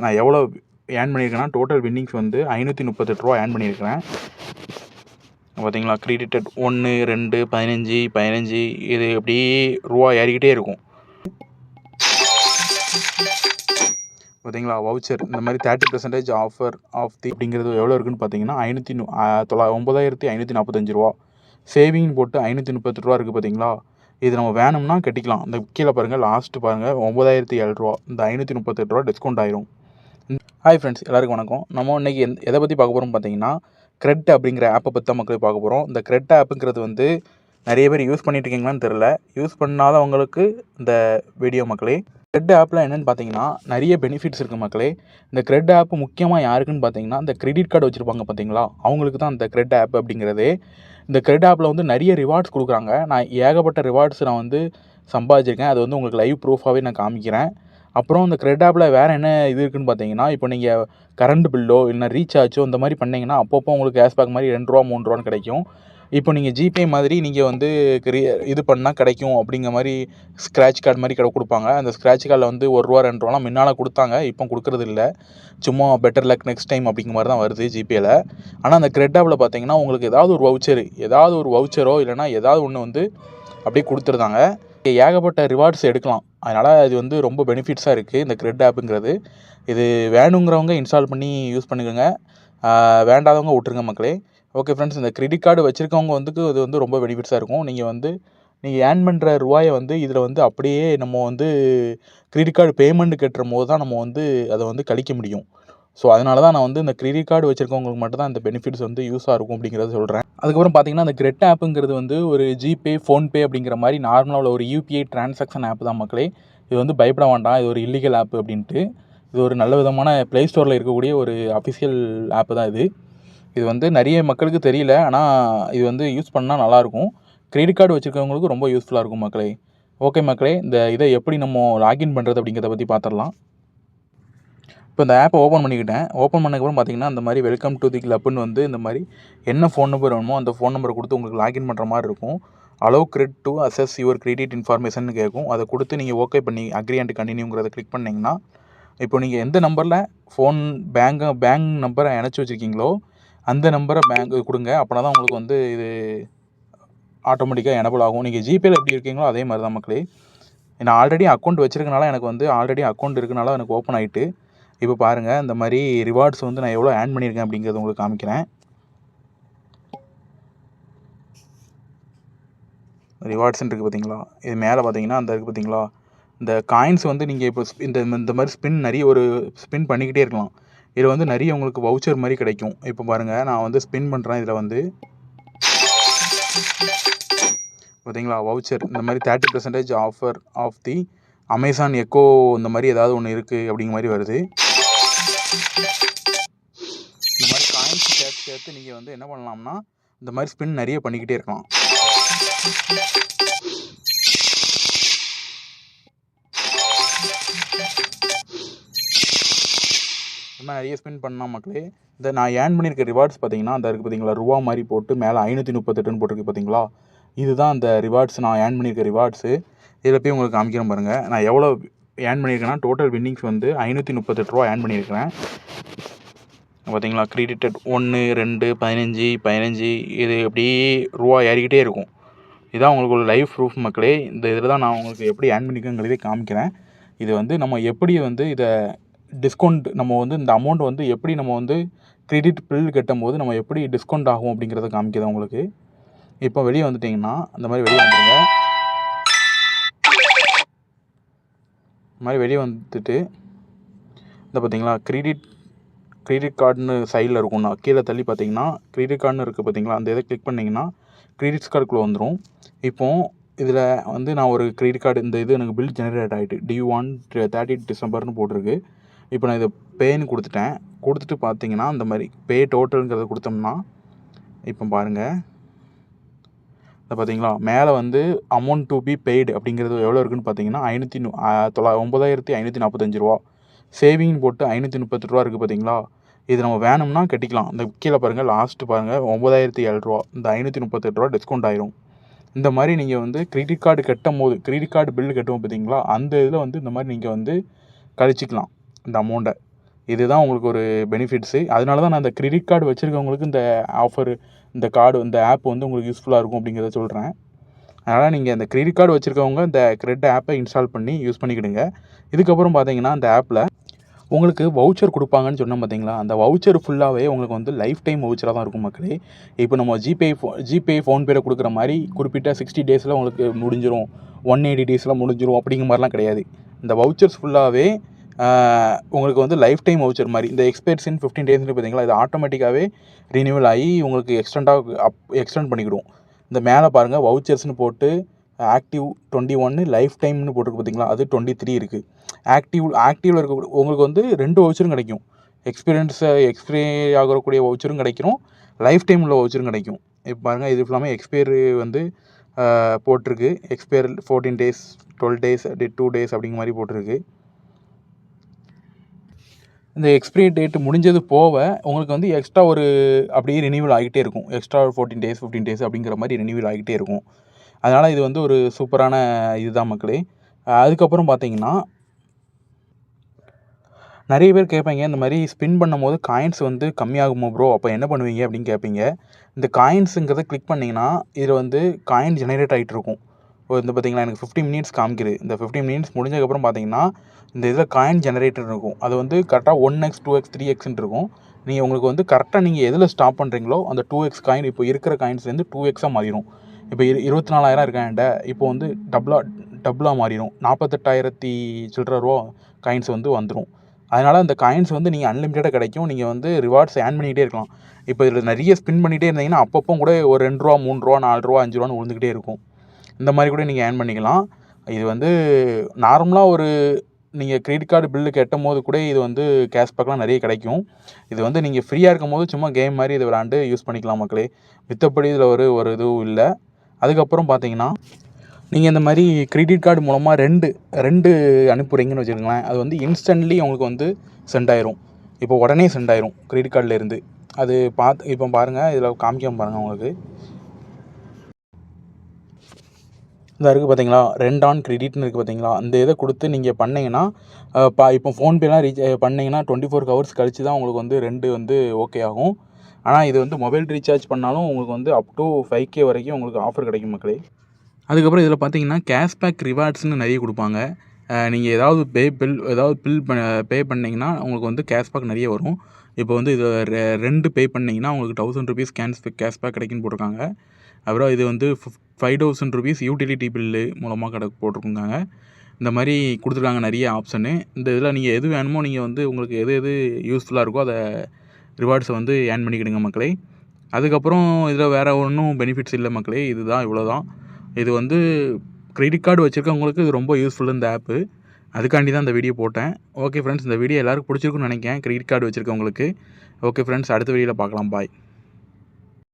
நான் எவ்வளோ ஏர்ன் பண்ணியிருக்கேன்னா டோட்டல் வின்னிங்ஸ் வந்து 538 ரூபா ஏர்ன் பண்ணியிருக்கிறேன். பார்த்தீங்களா, கிரெடிட்டட் 1 2 15 15 இது அப்படியே ரூபா ஏறிக்கிட்டே இருக்கும். பார்த்தீங்களா, வவுச்சர் இந்த மாதிரி 30% ஆஃபர் ஆஃப் தி அப்படிங்கிறது எவ்வளோ இருக்குன்னு பார்த்தீங்கன்னா 9545 ரூபா. சேவிங் போட்டு 538 ரூபா இருக்குது பார்த்தீங்களா. இது நம்ம வேணும்னா கட்டிக்கலாம். இந்த கீழே பாருங்கள், லாஸ்ட்டு பாருங்கள் 9007 ரூபா. இந்த 538 ரூபா டிஸ்கவுண்ட் ஆயிரும். ஹாய் ஃப்ரெண்ட்ஸ், எல்லாருக்கும் வணக்கம். நம்ம இன்றைக்கி எதை பற்றி பார்க்க போகிறோம் பார்த்தீங்கன்னா, கிரெட் அப்படிங்கிற ஆப்பை பற்றி தான் மக்களே பார்க்க போகிறோம். இந்த கிரெட் ஆப்புங்கிறது வந்து நிறைய பேர் யூஸ் பண்ணிட்டு இருக்கீங்களான்னு தெரில. யூஸ் பண்ணாதவங்களுக்கு இந்த வீடியோ மக்களே. கிரெட் ஆப்பில் என்னென்னு பார்த்தீங்கன்னா நிறைய பெனிஃபிட்ஸ் இருக்குது மக்களே. இந்த கிரெட் ஆப் முக்கியமாக யாருக்குன்னு பார்த்தீங்கன்னா, இந்த கிரெடிட் கார்டு வச்சுருப்பாங்க பார்த்தீங்களா, அவங்களுக்கு தான் இந்த கிரெட் ஆப் அப்படிங்கிறது. இந்த கிரெட் ஆப்பில் வந்து நிறைய ரிவார்ட்ஸ் கொடுக்குறாங்க. நான் ஏகப்பட்ட ரிவார்ட்ஸ் நான் வந்து சம்பாதிச்சிருக்கேன். அது வந்து உங்களுக்கு லைவ் ப்ரூஃபாகவே நான் காமிக்கிறேன். அப்புறம் இந்த கிரெட் ஆப்பில் வேறு என்ன இது இருக்குதுன்னு பார்த்தீங்கன்னா, இப்போ நீங்கள் கரண்ட் பில்லோ இல்லைனா ரீசார்ஜோ இந்த மாதிரி பண்ணிங்கன்னா அப்பப்போ உங்களுக்கு கேஷ்பேக் மாதிரி 2 ரூபா 3 ரூபான்னு கிடைக்கும். இப்போ நீங்கள் ஜிபே மாதிரி நீங்கள் வந்து இது பண்ணால் கிடைக்கும் அப்படிங்கிற மாதிரி ஸ்க்ராட்ச் கார்டு மாதிரி கொடுப்பாங்க. அந்த ஸ்க்ராட்ச் கார்டில் வந்து 1 ரூபா 2 ரூபாலாம் முன்னால் கொடுத்தாங்க, இப்போ கொடுக்குறது இல்லை. சும்மா பெட்டர் லக் நெக்ஸ்ட் டைம் அப்படிங்கிற மாதிரி தான் வருது ஜிபேயில். ஆனால் அந்த கிரெட் ஆப்பில் பார்த்தீங்கன்னா உங்களுக்கு ஏதாவது ஒரு வவுச்சரோ இல்லைனா ஏதாவது ஒன்று வந்து அப்படியே கொடுத்துருந்தாங்க. ஏகப்பட்ட ரிவார்ட்ஸ் எடுக்கலாம். அதனால் இது வந்து ரொம்ப பெனிஃபிட்ஸாக இருக்குது இந்த கிரெட் ஆப்புங்கிறது. இது வேணுங்கிறவங்க இன்ஸ்டால் பண்ணி யூஸ் பண்ணிக்கோங்க, வேண்டாதவங்க விட்டுருங்க மக்களே. ஓகே ஃப்ரெண்ட்ஸ், இந்த கிரெடிட் கார்டு வச்சுருக்கவங்க வந்து இது வந்து ரொம்ப பெனிஃபிட்ஸாக இருக்கும். நீங்கள் ஏர்ன் பண்ணுற ரூபாயை வந்து இதில் வந்து அப்படியே நம்ம வந்து கிரெடிட் கார்டு பேமெண்ட் கட்டுற போது தான் நம்ம வந்து அதை வந்து கழிக்க முடியும். ஸோ அதனால தான் நான் வந்து இந்த கிரெடிட் கார்டு வச்சுருக்கவங்களுக்கு மட்டும் தான் இந்த பெனிஃபிட்ஸ் வந்து யூஸாக இருக்கும் அப்படிங்கிறத சொல்கிறேன். அதுக்கப்புறம் பார்த்தீங்கன்னா, அந்த கிரெட் ஆப்புங்கிறது வந்து ஒரு ஜிபே, ஃபோன்பே அப்படிங்கிற மாதிரி நார்மலாக உள்ள ஒரு யூபிஐ டிரான்சாக்ஷன் ஆப் தான் மக்களே. இது வந்து பயப்பட வேண்டாம், இது ஒரு இல்லீகல் ஆப் அப்படின்ட்டு. இது ஒரு நல்ல விதமான ப்ளே ஸ்டோரில் இருக்கக்கூடிய ஒரு அஃபிஷியல் ஆப்பு தான் இது. இது வந்து நிறைய மக்களுக்கு தெரியல, ஆனால் இது வந்து யூஸ் பண்ணால் நல்லாயிருக்கும். கிரெடிட் கார்டு வச்சுருக்கவங்களுக்கு ரொம்ப யூஸ்ஃபுல்லாக இருக்கும் மக்களே. ஓகே மக்களே, இதை எப்படி நம்ம லாகின் பண்ணுறது அப்படிங்கிறத பற்றி பார்த்துடலாம். இப்போ இந்த ஆப்பை ஓப்பன் பண்ணிக்கிட்டேன். ஓப்பன் பண்ணதுக்கப்புறம் பார்த்தீங்கன்னா, இந்த மாதிரி வெல்கம் டு தி கிளப்னு வந்து இந்த மாதிரி என்ன ஃபோன் நம்பர் வேணுமோ அந்த ஃபோன் நம்பரை கொடுத்து உங்களுக்கு லாகின் பண்ணுற மாதிரி இருக்கும். Allow CRED to access your credit information கேட்கும். அதை கொடுத்து நீங்கள் ஓகே பண்ணி அக்ரி அண்ட் கண்டினியூங்கிறத கிளிக் பண்ணிங்கன்னா, இப்போ நீங்கள் எந்த நம்பரில் பேங்க் நம்பரை இணைச்சி வச்சுருக்கீங்களோ அந்த நம்பரை கொடுங்க. அப்படின்னா தான் உங்களுக்கு வந்து இது ஆட்டோமேட்டிக்காக எனபிள் ஆகும். நீங்கள் ஜிபேயில் எப்படி இருக்கீங்களோ அதே மாதிரி தான் மக்களே. நான் ஆல்ரெடி அக்கௌண்ட் வச்சுருக்கனால எனக்கு வந்து ஆல்ரெடி அக்கௌண்ட் இருக்கனால எனக்கு ஓப்பன் ஆகிட்டு. இப்போ பாருங்கள், இந்த மாதிரி ரிவார்ட்ஸ் வந்து நான் எவ்வளோ ஏர்ன் பண்ணியிருக்கேன் அப்படிங்கிறத உங்களுக்கு காமிக்கிறேன். ரிவார்ட்ஸ்ன்னு இருக்குது பார்த்தீங்களா, இது மேலே பார்த்தீங்கன்னா அந்த இருக்குது பார்த்தீங்களா, இந்த காயின்ஸ் வந்து நீங்கள் இப்போ இந்த மாதிரி ஸ்பின் நிறைய ஒரு ஸ்பின் பண்ணிக்கிட்டே இருக்கலாம். இதில் வந்து நிறைய உங்களுக்கு வவுச்சர் மாதிரி கிடைக்கும். இப்போ பாருங்கள், நான் வந்து ஸ்பின் பண்ணுறேன். இதில் வந்து பார்த்தீங்களா, வவுச்சர் இந்த மாதிரி 30% offer of the Amazon Echo இந்த மாதிரி ஏதாவது ஒன்று இருக்குது அப்படிங்கிற மாதிரி வருது. இந்த மாதிரி காயின்ஸ் சேர்த்து நீங்கள் வந்து என்ன பண்ணலாம்னா இந்த மாதிரி ஸ்பின் நிறைய பண்ணிக்கிட்டே இருக்கலாம். இந்த மாதிரி நிறைய ஸ்பின் பண்ணலாம் மக்களே. இந்த நான் ஏர்ன் பண்ணியிருக்க ரிவார்ட்ஸ் பார்த்தீங்கன்னா அந்த இருக்குது பார்த்தீங்களா, ரூபா மாதிரி போட்டு மேலே 538 போட்டிருக்கு பார்த்தீங்களா, இதுதான் அந்த ரிவார்ட்ஸ். நான் ஏர்ன் பண்ணியிருக்க ரிவார்ட்ஸு. இதில் போய் உங்களுக்கு காமிக்கிறேன் பாருங்கள். நான் எவ்வளோ ஏர்ன் பண்ணியிருக்கேன்னா டோட்டல் வின்னிங்ஸ் வந்து 538 ரூபா ஏர்ன் பண்ணியிருக்கிறேன். பார்த்தீங்களா, கிரெடிட்டட் 1 2 15 15 இது அப்படியே ரூபா ஏறிக்கிட்டே இருக்கும். இதுதான் உங்களுக்கு ஒரு லைவ் ப்ரூஃப் மக்களே. இந்த இதில் தான் நான் உங்களுக்கு எப்படி ஏர்ன் பண்ணிக்கங்கிறதே காமிக்கிறேன். இது வந்து நம்ம எப்படி வந்து இதை டிஸ்கவுண்ட் நம்ம வந்து இந்த அமௌண்ட் வந்து எப்படி நம்ம வந்து கிரெடிட் பில் கட்டும் போது நம்ம எப்படி டிஸ்கவுண்ட் ஆகும் அப்படிங்கிறத காமிக்கிறேன் உங்களுக்கு. இப்போ வெளியே வந்துட்டிங்கன்னா அந்த மாதிரி வெளியே வந்துடுங்க. இந்த மாதிரி வெளியே வந்துட்டு இந்த பார்த்தீங்களா கிரெடிட் கார்டுன்னு சைடில் இருக்கும்ண்ணா, கீழே தள்ளி பார்த்தீங்கன்னா கிரெடிட் கார்டுன்னு இருக்குது பார்த்தீங்களா, அந்த இதை கிளிக் பண்ணிங்கன்னா கிரெடிட் கார்டுக்குள்ளே வந்துடும். இப்போது இதில் வந்து நான் ஒரு கிரெடிட் கார்டு இந்த இது எனக்கு பில் ஜெனரேட் ஆகிட்டு டியூ 30 டிசம்பர்னு போட்டிருக்கு. இப்போ நான் இதை பேன்னு கொடுத்துட்டு பார்த்தீங்கன்னா இந்த மாதிரி பே டோட்டலுங்கிறத கொடுத்தோம்னா இப்போ பாருங்கள், இதை பார்த்தீங்களா மேலே வந்து அமௌண்ட் டு பி பெய்டு அப்படிங்கிறது எவ்வளோ இருக்குதுன்னு பார்த்தீங்கன்னா 9545 ரூபா. சேவிங் போட்டு 538 ரூபா இருக்குது பார்த்தீங்களா. இது நம்ம வேணும்னா கட்டிக்கலாம். இந்த கீழே பாருங்கள், லாஸ்ட்டு பாருங்கள் 9007 ரூபா. இந்த 538 ரூபா டிஸ்கவுண்ட் ஆயிரும். இந்த மாதிரி நீங்கள் வந்து credit card credit card bill கட்டுவோம் பார்த்தீங்களா, அந்த இதில் வந்து இந்த மாதிரி நீங்கள் வந்து கழிச்சிக்கலாம் இந்த அமௌண்ட்டை. இதுதான் உங்களுக்கு ஒரு பெனிஃபிட்ஸு. அதனால தான் நான் இந்த கிரெடிட் கார்டு வச்சுருக்கவங்களுக்கு இந்த ஆஃபர், இந்த கார்டு, இந்த ஆப் வந்து உங்களுக்கு யூஸ்ஃபுல்லாக இருக்கும் அப்படிங்கிறத சொல்கிறேன். அதனால் நீங்கள் இந்த கிரெடிட் கார்டு வச்சுருக்கவங்க இந்த கிரெட் ஆப்பை இன்ஸ்டால் பண்ணி யூஸ் பண்ணிக்கிடுங்க. இதுக்கப்புறம் பார்த்தீங்கன்னா அந்த ஆப்பில் உங்களுக்கு வவுச்சர் கொடுப்பாங்கன்னு சொன்னோம் பார்த்தீங்களா, அந்த வவுச்சர் ஃபுல்லாகவே உங்களுக்கு வந்து லைஃப் டைம் வவுச்சராக தான் இருக்கும் மக்களே. இப்போ நம்ம ஜிபே, ஃபோன்பேல கொடுக்குற மாதிரி குறிப்பிட்ட 60 டேஸில் உங்களுக்கு முடிஞ்சிடும், 180 டேஸில் முடிஞ்சிடும் அப்படிங்கிற மாதிரிலாம் கிடையாது. இந்த வவுச்சர்ஸ் ஃபுல்லாகவே உங்களுக்கு வந்து லைஃப் டைம் வவுச்சர் மாதிரி. இந்த எக்ஸ்பைர்ஸ் இன் 15 டேஸ்னு பார்த்தீங்களா, இது ஆட்டோமேட்டிக்காகவே ரினியூவல் ஆகி உங்களுக்கு எக்ஸ்டெண்ட் பண்ணிக்கிடும். இந்த மேலே பாருங்கள் வவுச்சர்ஸ்னு போட்டு ஆக்டிவ் 21 லைஃப் டைம்னு போட்டிருக்கு பார்த்தீங்களா, அது 23 இருக்குது. ஆக்டிவில் இருக்க உங்களுக்கு வந்து 2 வவுச்சரும் கிடைக்கும். எக்ஸ்பிரி ஆகக்கூடிய வவுச்சரும் கிடைக்கும், லைஃப் டைம் உள்ள வவுச்சரும் கிடைக்கும். இப்போ பாருங்கள் இது ஃபுல்லாமே எக்ஸ்பைரி வந்து போட்டிருக்கு. எக்ஸ்பைர் 14 டேஸ், 12 டேஸ், 2 டேஸ் அப்படிங்கிற மாதிரி போட்டிருக்கு. இந்த எக்ஸ்பிரி டேட் முடிஞ்சது போக உங்களுக்கு வந்து எக்ஸ்ட்ரா ஒரு அப்படியே ரினியூவல் ஆகிட்டே இருக்கும். எக்ஸ்ட்ரா 14 டேஸ் 15 டேஸ் அப்படிங்கிற மாதிரி ரினியூவல் ஆகிட்டே இருக்கும். அதனால் இது வந்து ஒரு சூப்பரான இதுதான் மக்களே. அதுக்கப்புறம் பார்த்தீங்கன்னா நிறைய பேர் கேட்பீங்க, இந்த மாதிரி ஸ்பின் பண்ணும்போது காயின்ஸ் வந்து கம்மியாகுமோ ப்ரோ, அப்போ என்ன பண்ணுவீங்க அப்படின்னு கேட்பீங்க. இந்த காயின்ஸுங்கிறத கிளிக் பண்ணிங்கன்னா இதில் வந்து காயின் ஜெனரேட் ஆகிட்டு இருக்கும். இந்த பார்த்தீங்களா எனக்கு 15 மினிட்ஸ் காமிக்குது. இந்த 15 மினிட்ஸ் முடிஞ்சதுக்கப்புறம் பார்த்தீங்கன்னா இந்த இதில் காயின் ஜெனரேட்டர் இருக்கும். அது வந்து கரெக்டாக 1x 2x 3xன்னு இருக்கும். நீங்கள் உங்களுக்கு வந்து கரெக்டாக நீங்கள் எதில் ஸ்டாப் பண்ணுறீங்களோ அந்த 2x காயின் இப்போ இருக்கிற காயின்ஸ்லேருந்து 2xாக மாறிடும். இப்போ 24,000 இருக்காண்ட இப்போ வந்து டபுளாக மாறிடும். 48,000 சில்லற ரூபா காயின்ஸ் வந்து வந்துடும். அதனால் அந்த காயின்ஸ் வந்து நீங்கள் அன்லிமிட்டடாக கிடைக்கும். நீங்கள் வந்து ரிவார்ட்ஸ் ஏர்ன் பண்ணிக்கிட்டே இருக்கலாம். இப்போ இதில் நிறைய ஸ்பின் பண்ணிகிட்டே இருந்தீங்கன்னா அப்பப்போ கூட ஒரு 2 ரூபா 3 ரூபா 4 ரூபா 5 ரூபான்னு விழுந்துக்கிட்டே இருக்கும். இந்த மாதிரி கூட நீங்கள் ஏர்ன் பண்ணிக்கலாம். இது வந்து நார்மலாக ஒரு நீங்கள் கிரெடிட் கார்டு பில்லு கட்டும்போது கூட இது வந்து கேஷ்பேக்லாம் நிறைய கிடைக்கும். இது வந்து நீங்கள் ஃப்ரீயாக இருக்கும்போது சும்மா கேம் மாதிரி இதை விளாண்டு யூஸ் பண்ணிக்கலாம் மக்களே. மித்தபடி இதில் ஒரு இதுவும் இல்லை. அதுக்கப்புறம் பார்த்தீங்கன்னா நீங்கள் இந்த மாதிரி கிரெடிட் கார்டு மூலமாக ரெண்டு அனுப்புகிறீங்கன்னு வச்சுக்கோங்களேன், அது வந்து இன்ஸ்டன்ட்லி உங்களுக்கு வந்து சென்ட் ஆயிரும். இப்போ உடனே சென்ட் ஆயிரும் கிரெடிட் கார்டிலேருந்து. அது இப்போ பாருங்கள், இதில் காமிக்காம பாருங்கள் உங்களுக்கு. இந்த இருக்குது பார்த்தீங்களா, 2 ஆன் கிரெடிட்னு இருக்குது பார்த்தீங்களா, அந்த இதை கொடுத்து நீங்கள் பண்ணிங்கன்னா இப்போ ஃபோன்பேலாம் பண்ணிங்கன்னா 24 ஹவர்ஸ் கழித்து தான் உங்களுக்கு வந்து 2 வந்து ஓகே ஆகும். ஆனால் இது வந்து மொபைல் ரீசார்ஜ் பண்ணாலும் உங்களுக்கு வந்து அப் டு 5K வரைக்கும் உங்களுக்கு ஆஃபர் கிடைக்கும் மக்களே. அதுக்கப்புறம் இதில் பார்த்தீங்கன்னா கேஷ்பேக் ரிவார்ட்ஸ்னு நிறைய கொடுப்பாங்க. நீங்கள் ஏதாவது பே பண்ணிங்கன்னா உங்களுக்கு வந்து கேஷ்பேக் நிறைய வரும். இப்போ வந்து இது 2 பே பண்ணிங்கன்னா உங்களுக்கு 1000 ருபீஸ் கேஷ்பேக் கிடைக்குன்னு போட்டிருக்காங்க. அப்புறம் இது வந்து 5000 ருபீஸ் யூட்டிலிட்டி பில்லு மூலமாக போட்டிருக்காங்க. இந்த மாதிரி கொடுத்துருக்காங்க நிறைய ஆப்ஷனு. இந்த இதில் நீங்கள் எது வேணுமோ நீங்கள் வந்து உங்களுக்கு எது யூஸ்ஃபுல்லாக இருக்கோ அதை ரிவார்ட்ஸை வந்து ஏர்ன் பண்ணிக்கிடுங்க மக்களே. அதுக்கப்புறம் இதில் வேறு ஒன்றும் பெனிஃபிட்ஸ் இல்லை மக்களே. இதுதான், இவ்வளோதான். இது வந்து கிரெடிட் கார்டு வச்சுருக்கவங்களுக்கு இது ரொம்ப யூஸ்ஃபுல் இந்த ஆப்பு. அதுக்காண்டி தான் இந்த வீடியோ போட்டேன். ஓகே ஃப்ரெண்ட்ஸ், இந்த வீடியோ எல்லாருக்கும் பிடிச்சிருக்குன்னு நினைக்கிறேன் கிரெடிட் கார்டு வச்சுருக்கவங்களுக்கு. ஓகே ஃப்ரெண்ட்ஸ், அடுத்த வீடியோவில் பார்க்கலாம். பாய்.